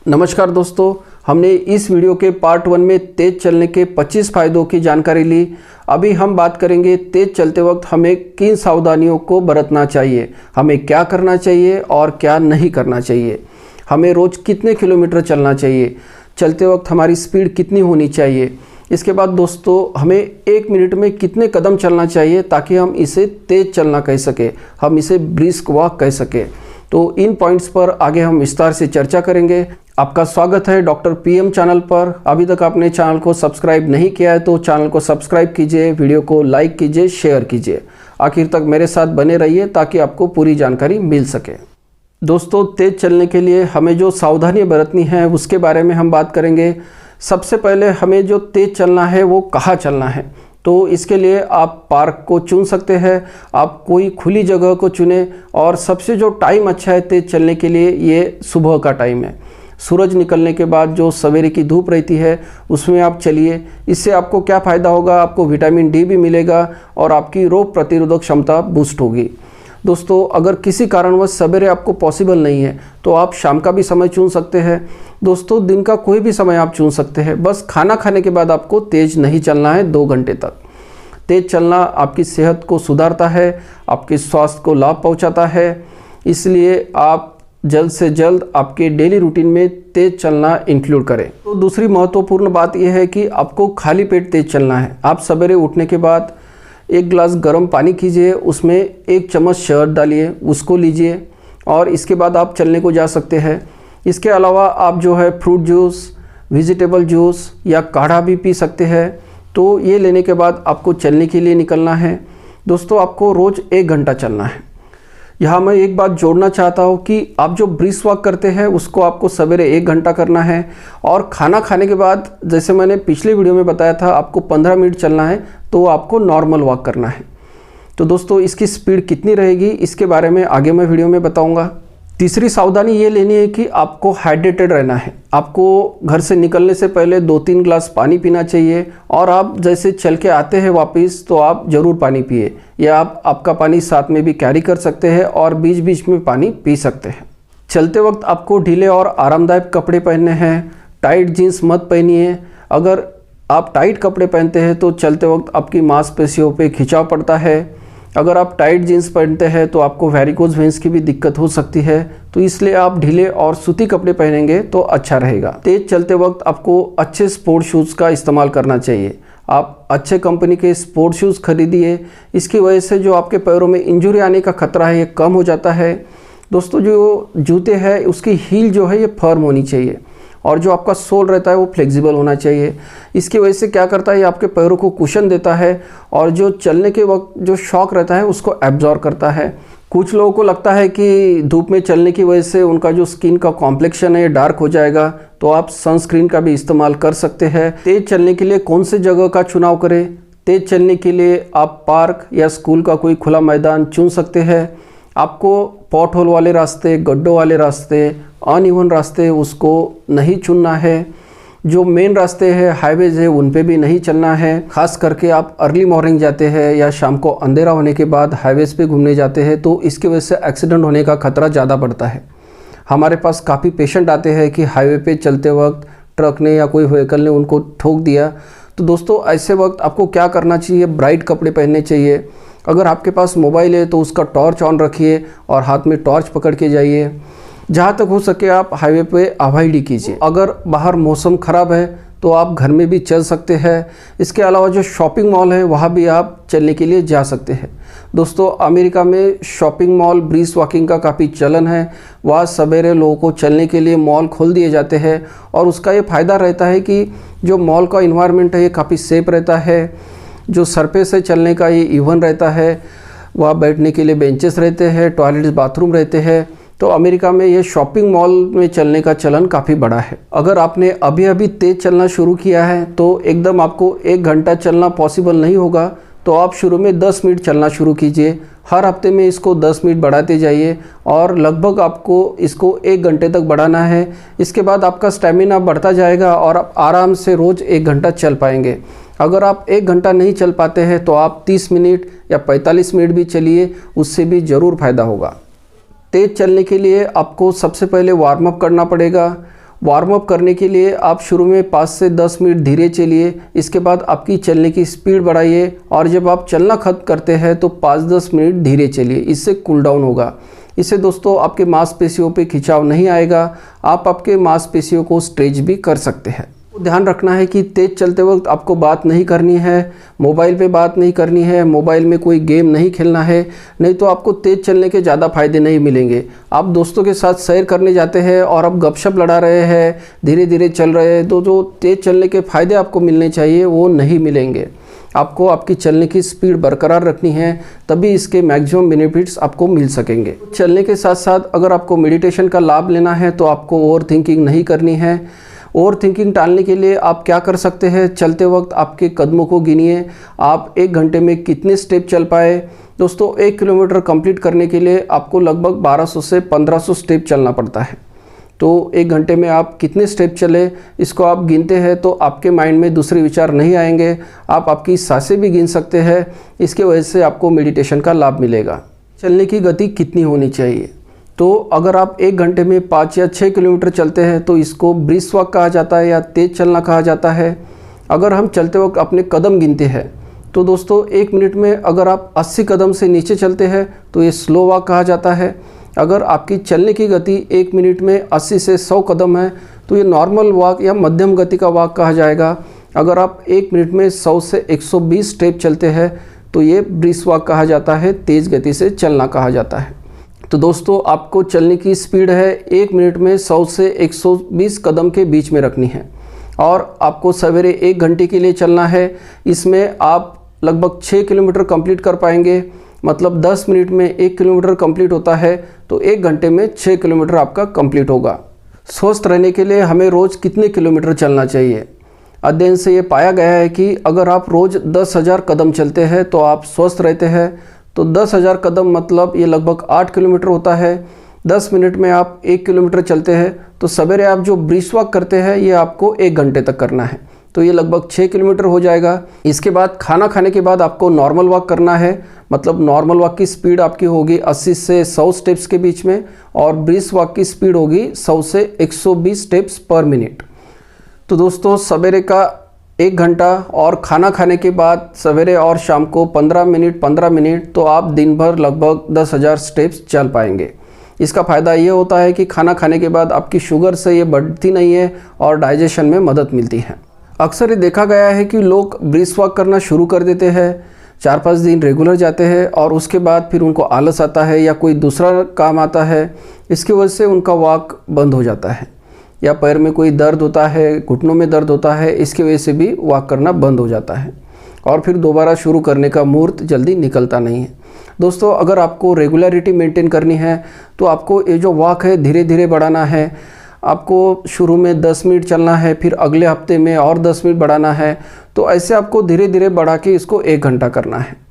नमस्कार दोस्तों, हमने इस वीडियो के पार्ट 1 में तेज़ चलने के 25 फ़ायदों की जानकारी ली। अभी हम बात करेंगे तेज़ चलते वक्त हमें किन सावधानियों को बरतना चाहिए, हमें क्या करना चाहिए और क्या नहीं करना चाहिए, हमें रोज़ कितने किलोमीटर चलना चाहिए, चलते वक्त हमारी स्पीड कितनी होनी चाहिए। इसके बाद दोस्तों हमें 1 मिनट में कितने कदम चलना चाहिए ताकि हम इसे तेज़ चलना कह सकें, हम इसे ब्रिस्क वॉक कह सकें। तो इन पॉइंट्स पर आगे हम विस्तार से चर्चा करेंगे। आपका स्वागत है डॉक्टर पीएम चैनल पर। अभी तक आपने चैनल को सब्सक्राइब नहीं किया है तो चैनल को सब्सक्राइब कीजिए, वीडियो को लाइक कीजिए, शेयर कीजिए। आखिर तक मेरे साथ बने रहिए ताकि आपको पूरी जानकारी मिल सके। दोस्तों, तेज़ चलने के लिए हमें जो सावधानियाँ बरतनी है उसके बारे में हम बात करेंगे। सबसे पहले हमें जो तेज़ चलना है वो कहाँ चलना है, तो इसके लिए आप पार्क को चुन सकते हैं, आप कोई खुली जगह को चुनें। और सबसे जो टाइम अच्छा है तेज़ चलने के लिए ये सुबह का टाइम है। सूरज निकलने के बाद जो सवेरे की धूप रहती है उसमें आप चलिए। इससे आपको क्या फ़ायदा होगा, आपको विटामिन डी भी मिलेगा और आपकी रोग प्रतिरोधक क्षमता बूस्ट होगी। दोस्तों, अगर किसी कारणवश सवेरे आपको पॉसिबल नहीं है तो आप शाम का भी समय चुन सकते हैं। दोस्तों, दिन का कोई भी समय आप चुन सकते हैं, बस खाना खाने के बाद आपको तेज़ नहीं चलना है 2 घंटे तक। तेज़ चलना आपकी सेहत को सुधारता है, आपके स्वास्थ्य को लाभ पहुंचाता है। इसलिए आप जल्द से जल्द आपके डेली रूटीन में तेज़ चलना इंक्लूड करें। तो दूसरी महत्वपूर्ण बात यह है कि आपको खाली पेट तेज़ चलना है। आप सवेरे उठने के बाद 1 गिलास गर्म पानी कीजिए, उसमें 1 चम्मच शहद डालिए, उसको लीजिए और इसके बाद आप चलने को जा सकते हैं। इसके अलावा आप जो है फ्रूट जूस, वेजिटेबल जूस या काढ़ा भी पी सकते हैं। तो ये लेने के बाद आपको चलने के लिए निकलना है। दोस्तों, आपको रोज़ 1 घंटा चलना है। यहाँ मैं एक बात जोड़ना चाहता हूँ कि आप जो ब्रिस्क वॉक करते हैं उसको आपको सवेरे 1 घंटा करना है और खाना खाने के बाद जैसे मैंने पिछले वीडियो में बताया था आपको 15 मिनट चलना है, तो आपको नॉर्मल वॉक करना है। तो दोस्तों, इसकी स्पीड कितनी रहेगी इसके बारे में आगे मैं वीडियो में बताऊँगा। तीसरी सावधानी ये लेनी है कि आपको हाइड्रेटेड रहना है। आपको घर से निकलने से पहले 2-3 गिलास पानी पीना चाहिए और आप जैसे चल के आते हैं वापस तो आप ज़रूर पानी पिए, या आप आपका पानी साथ में भी कैरी कर सकते हैं और बीच बीच में पानी पी सकते हैं। चलते वक्त आपको ढीले और आरामदायक कपड़े पहनने हैं। टाइट जीन्स मत पहनिए। अगर आप टाइट कपड़े पहनते हैं तो चलते वक्त आपकी मांसपेशियों पर खिंचाव पड़ता है। अगर आप टाइट जीन्स पहनते हैं तो आपको वेरिकोज वेन्स की भी दिक्कत हो सकती है, तो इसलिए आप ढीले और सूती कपड़े पहनेंगे तो अच्छा रहेगा। तेज चलते वक्त आपको अच्छे स्पोर्ट शूज़ का इस्तेमाल करना चाहिए। आप अच्छे कंपनी के स्पोर्ट शूज़ खरीदिए। इसकी वजह से जो आपके पैरों में इंजरी आने का खतरा है ये कम हो जाता है। दोस्तों, जो जूते हैं उसकी हील जो है ये फर्म होनी चाहिए और जो आपका सोल रहता है वो फ्लेक्सिबल होना चाहिए। इसकी वजह से क्या करता है, ये आपके पैरों को कुशन देता है और जो चलने के वक्त जो शॉक रहता है उसको एब्जॉर्ब करता है। कुछ लोगों को लगता है कि धूप में चलने की वजह से उनका जो स्किन का कॉम्प्लेक्शन है डार्क हो जाएगा, तो आप सनस्क्रीन का भी इस्तेमाल कर सकते हैं। तेज़ चलने के लिए कौन से जगह का चुनाव करें? तेज़ चलने के लिए आप पार्क या स्कूल का कोई खुला मैदान चुन सकते हैं। आपको पॉट होल वाले रास्ते, गड्ढों वाले रास्ते, अनइवन रास्ते उसको नहीं चुनना है। जो मेन रास्ते हैं, हाईवेज है, उन पे भी नहीं चलना है। खास करके आप अर्ली मॉर्निंग जाते हैं या शाम को अंधेरा होने के बाद हाईवेज पे घूमने जाते हैं तो इसकी वजह से एक्सीडेंट होने का खतरा ज़्यादा बढ़ता है। हमारे पास काफ़ी पेशेंट आते हैं कि हाईवे पे चलते वक्त ट्रक ने या कोई व्हीकल ने उनको ठोक दिया। तो दोस्तों, ऐसे वक्त आपको क्या करना चाहिए, ब्राइट कपड़े पहनने चाहिए। अगर आपके पास मोबाइल है तो उसका टॉर्च ऑन रखिए और हाथ में टॉर्च पकड़ के जाइए। जहाँ तक हो सके आप हाईवे पे अवॉइड ही कीजिए। अगर बाहर मौसम ख़राब है तो आप घर में भी चल सकते हैं। इसके अलावा जो शॉपिंग मॉल है वहाँ भी आप चलने के लिए जा सकते हैं। दोस्तों, अमेरिका में शॉपिंग मॉल ब्रिस्क वॉकिंग का काफ़ी चलन है। वहाँ सवेरे लोगों को चलने के लिए मॉल खोल दिए जाते हैं और उसका ये फ़ायदा रहता है कि जो मॉल का इन्वायरमेंट है ये काफ़ी सेफ रहता है। जो सरफेस है चलने का ये इवन रहता है। वहाँ बैठने के लिए बेंचेस रहते हैं, टॉयलेट्स, बाथरूम रहते हैं। तो अमेरिका में ये शॉपिंग मॉल में चलने का चलन काफ़ी बड़ा है। अगर आपने अभी अभी तेज़ चलना शुरू किया है तो एकदम आपको 1 घंटा चलना पॉसिबल नहीं होगा, तो आप शुरू में 10 मिनट चलना शुरू कीजिए। हर हफ्ते में इसको 10 मिनट बढ़ाते जाइए और लगभग आपको इसको 1 घंटे तक बढ़ाना है। इसके बाद आपका स्टेमिना बढ़ता जाएगा और आप आराम से रोज़ 1 घंटा चल पाएंगे। अगर आप 1 घंटा नहीं चल पाते हैं तो आप 30 मिनट या 45 मिनट भी चलिए, उससे भी ज़रूर फ़ायदा होगा। तेज़ चलने के लिए आपको सबसे पहले वार्म अप करना पड़ेगा। वार्म अप करने के लिए आप शुरू में 5 से 10 मिनट धीरे चलिए, इसके बाद आपकी चलने की स्पीड बढ़ाइए और जब आप चलना खत्म करते हैं तो 5-10 मिनट धीरे चलिए, इससे कूल डाउन होगा। इससे दोस्तों आपके मांसपेशियों पे खिंचाव नहीं आएगा, आप आपके मांसपेशियों को स्ट्रेच भी कर सकते हैं। ध्यान रखना है कि तेज़ चलते वक्त आपको बात नहीं करनी है, मोबाइल पे बात नहीं करनी है, मोबाइल में कोई गेम नहीं खेलना है, नहीं तो आपको तेज़ चलने के ज़्यादा फायदे नहीं मिलेंगे। आप दोस्तों के साथ सैर करने जाते हैं और आप गपशप लड़ा रहे हैं, धीरे धीरे चल रहे हैं, तो जो तेज़ चलने के फ़ायदे आपको मिलने चाहिए वो नहीं मिलेंगे। आपको आपकी चलने की स्पीड बरकरार रखनी है, तभी इसके मैक्सिमम बेनिफिट्स आपको मिल सकेंगे। चलने के साथ साथ अगर आपको मेडिटेशन का लाभ लेना है तो आपको ओवर थिंकिंग नहीं करनी है। ओवर थिंकिंग टालने के लिए आप क्या कर सकते हैं, चलते वक्त आपके कदमों को गिनिए, आप 1 घंटे में कितने स्टेप चल पाए। दोस्तों 1 किलोमीटर कंप्लीट करने के लिए आपको लगभग 1200 से 1500 स्टेप चलना पड़ता है। तो 1 घंटे में आप कितने स्टेप चले, इसको आप गिनते हैं तो आपके माइंड में दूसरे विचार नहीं आएंगे, आप आपकी सांसें भी गिन सकते हैं। इसके वजह से आपको मेडिटेशन का लाभ मिलेगा। चलने की गति कितनी होनी चाहिए, तो अगर आप 1 घंटे में 5 या 6 किलोमीटर चलते हैं तो इसको ब्रिस्क वॉक कहा जाता है या तेज़ चलना कहा जाता है। अगर हम चलते वक्त अपने कदम गिनते हैं तो दोस्तों 1 मिनट में अगर आप 80 कदम से नीचे चलते हैं तो ये स्लो वॉक कहा जाता है। अगर आपकी चलने की गति 1 मिनट में 80 से 100 कदम है तो ये नॉर्मल वॉक या मध्यम गति का वॉक कहा जाएगा। अगर आप 1 मिनट में 100 से 120 स्टेप चलते हैं तो ये ब्रिस्क वॉक कहा जाता है, तेज़ गति से चलना कहा जाता है। तो दोस्तों आपको चलने की स्पीड है 1 मिनट में 100 से 120 कदम के बीच में रखनी है और आपको सवेरे 1 घंटे के लिए चलना है। इसमें आप लगभग 6 किलोमीटर कंप्लीट कर पाएंगे, मतलब 10 मिनट में 1 किलोमीटर कंप्लीट होता है तो 1 घंटे में 6 किलोमीटर आपका कंप्लीट होगा। स्वस्थ रहने के लिए हमें रोज़ कितने किलोमीटर चलना चाहिए? अध्ययन से ये पाया गया है कि अगर आप रोज़ 10,000 कदम चलते हैं तो आप स्वस्थ रहते हैं। तो 10,000 कदम मतलब ये लगभग 8 किलोमीटर होता है। 10 मिनट में आप 1 किलोमीटर चलते हैं तो सवेरे आप जो ब्रिस्क वॉक करते हैं ये आपको 1 घंटे तक करना है, तो ये लगभग 6 किलोमीटर हो जाएगा। इसके बाद खाना खाने के बाद आपको नॉर्मल वॉक करना है, मतलब नॉर्मल वॉक की स्पीड आपकी होगी 80 से 100 स्टेप्स के बीच में और ब्रिस्क वॉक की स्पीड होगी 100 से 120 स्टेप्स पर मिनट। तो दोस्तों सवेरे का 1 घंटा और खाना खाने के बाद सवेरे और शाम को 15 मिनट तो आप दिन भर लगभग 10,000 स्टेप्स चल पाएंगे। इसका फ़ायदा ये होता है कि खाना खाने के बाद आपकी शुगर से ये बढ़ती नहीं है और डाइजेशन में मदद मिलती है। अक्सर ये देखा गया है कि लोग ब्रिस्क वॉक करना शुरू कर देते हैं, 4-5 दिन रेगुलर जाते हैं और उसके बाद फिर उनको आलस आता है या कोई दूसरा काम आता है, इसकी वजह से उनका वॉक बंद हो जाता है या पैर में कोई दर्द होता है, घुटनों में दर्द होता है, इसकी वजह से भी वॉक करना बंद हो जाता है और फिर दोबारा शुरू करने का मुहूर्त जल्दी निकलता नहीं है। दोस्तों अगर आपको रेगुलरिटी मेंटेन करनी है तो आपको ये जो वॉक है धीरे धीरे बढ़ाना है। आपको शुरू में 10 मिनट चलना है, फिर अगले हफ्ते में और 10 मिनट बढ़ाना है, तो ऐसे आपको धीरे धीरे बढ़ा के इसको 1 घंटा करना है।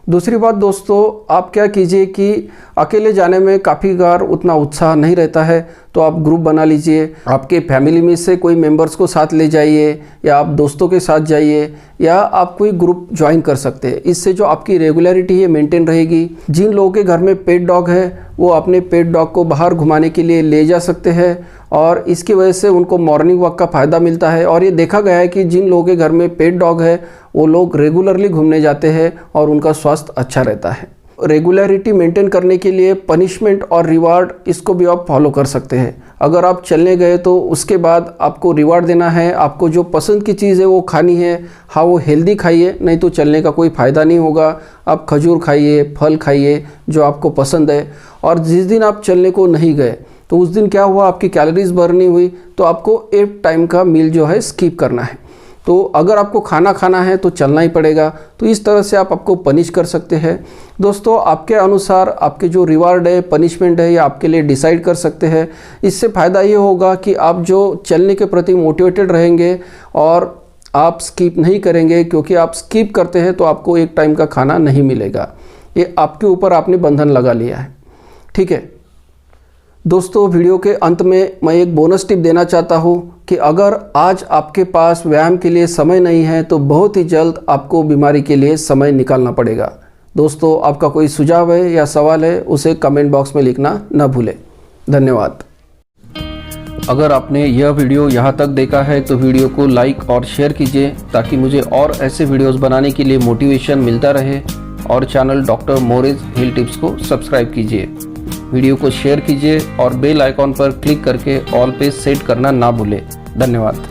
दूसरी बात दोस्तों, आप क्या कीजिए कि अकेले जाने में काफ़ी बार उतना उत्साह नहीं रहता है, तो आप ग्रुप बना लीजिए। आपके फैमिली में से कोई मेंबर्स को साथ ले जाइए या आप दोस्तों के साथ जाइए या आप कोई ग्रुप ज्वाइन कर सकते हैं। इससे जो आपकी रेगुलरिटी है मेंटेन रहेगी। जिन लोगों के घर में पेट डॉग है वो अपने पेट डॉग को बाहर घुमाने के लिए ले जा सकते हैं और इसकी वजह से उनको मॉर्निंग वॉक का फ़ायदा मिलता है। और ये देखा गया है कि जिन लोगों के घर में पेट डॉग है वो लोग रेगुलरली घूमने जाते हैं और उनका स्वास्थ्य अच्छा रहता है। रेगुलरिटी मेंटेन करने के लिए पनिशमेंट और रिवार्ड, इसको भी आप फॉलो कर सकते हैं। अगर आप चलने गए तो उसके बाद आपको रिवार्ड देना है, आपको जो पसंद की चीज़ है वो खानी है। हाँ, वो हेल्दी खाइए, नहीं तो चलने का कोई फ़ायदा नहीं होगा। आप खजूर खाइए, फल खाइए जो आपको पसंद है। और जिस दिन आप चलने को नहीं गए तो उस दिन क्या हुआ, आपकी कैलोरीज बर्न नहीं हुई, तो आपको 1 टाइम का मील जो है स्किप करना है। तो अगर आपको खाना खाना है तो चलना ही पड़ेगा। तो इस तरह से आप आपको पनिश कर सकते हैं। दोस्तों आपके अनुसार आपके जो रिवार्ड है, पनिशमेंट है, ये आपके लिए डिसाइड कर सकते हैं। इससे फ़ायदा ये होगा कि आप जो चलने के प्रति मोटिवेटेड रहेंगे और आप स्किप नहीं करेंगे, क्योंकि आप स्किप करते हैं तो आपको 1 टाइम का खाना नहीं मिलेगा। ये आपके ऊपर आपने बंधन लगा लिया है, ठीक है। दोस्तों वीडियो के अंत में मैं एक बोनस टिप देना चाहता हूँ कि अगर आज आपके पास व्यायाम के लिए समय नहीं है तो बहुत ही जल्द आपको बीमारी के लिए समय निकालना पड़ेगा। दोस्तों आपका कोई सुझाव है या सवाल है उसे कमेंट बॉक्स में लिखना न भूलें। धन्यवाद। अगर आपने यह वीडियो यहाँ तक देखा है तो वीडियो को लाइक और शेयर कीजिए ताकि मुझे और ऐसे वीडियोस बनाने के लिए मोटिवेशन मिलता रहे। और चैनल डॉक्टर मोरेज हिल टिप्स को सब्सक्राइब कीजिए, वीडियो को शेयर कीजिए और बेल आइकॉन पर क्लिक करके ऑल पे सेट करना ना भूलें। धन्यवाद।